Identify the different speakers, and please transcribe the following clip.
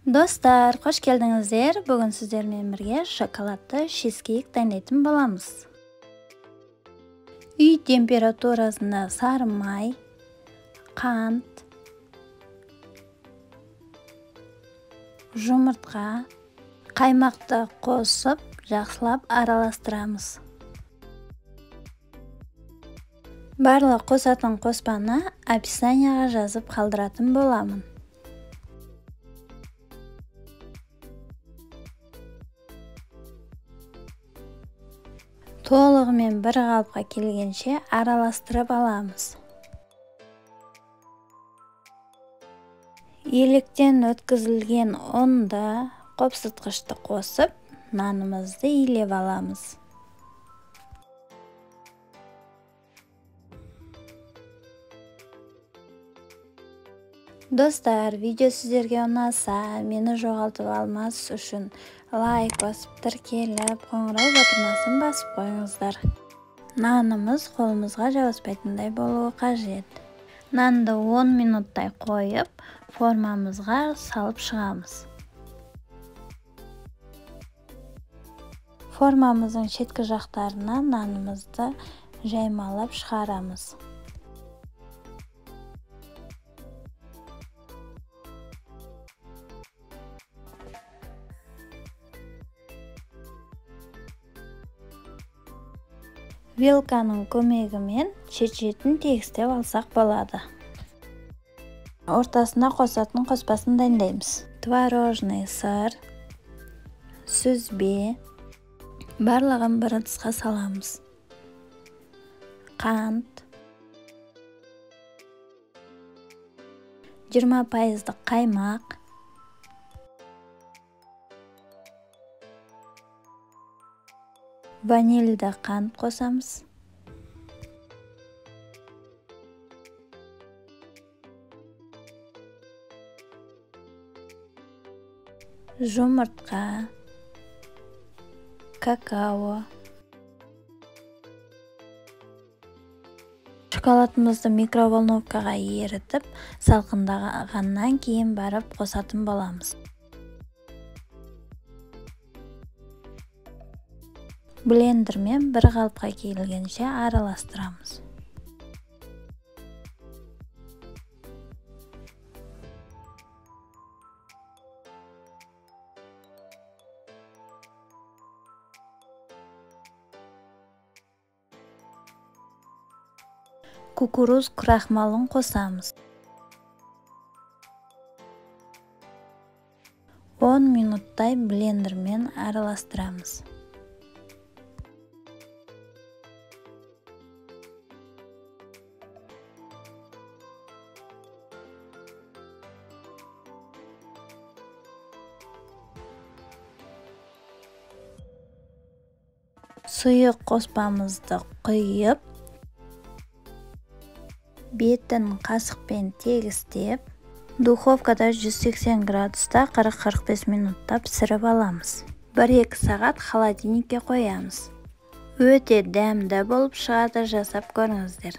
Speaker 1: Достар, қош келдіңіздер. Бүгін сіздермен бірге шоколадты чизкейк дайындайтын боламыз. Үй температурасында сары май, қант, жұмыртқа, қаймақты қосып, жақсылап араластырамыз. Барлық қосатын қоспаны описанияға жазып қалдыратын боламын. Толығымен бір қалыпқа келгенше араластырып аламыз. Електен өткізілген ұнды қопсытқышты қосып, нанымызды илеп аламыз. Достар, видео сіздерге ұнаса, мені жоғалтып алмас үшін лайк басып, тіркеліп, қоңырау батырмасын басып қойыңыздар. Нанымыз қолымызға жабыспайтындай болуы қажет. Нанды 10 минуттай қойып, формамызға салып шығамыз. Формамыздың шеткі жақтарына нанымызды жаймалап шығарамыз. Вилканың көмегімен шет-шетін тегістеп алсақ болады. Ортасына қосатын қоспасын дайындаймыз. Творожный сыр, сүзбе, барлығын бір ыдысқа саламыз. Қант, 20% қаймақ, ванильді қант қосамыз. Жұмыртқа, какао. Шоколадымызды микроволновкаға ерітіп, салқындағаннан кейін барып қосатын боламыз. Блендермен бір қалыпқа келгенше араластырамыз. Кукуруз крахмалын қосамыз. 10 минуттай блендермен араластырамыз. Сұйық қоспамызды құйып, бетін қасықпен тегістеп, духовкада 180 градуста 40-45 минутта пісіріп аламыз. 1-2 сағат холодильникке қоямыз. Өте дәмді болып шығады, жасап көріңіздер.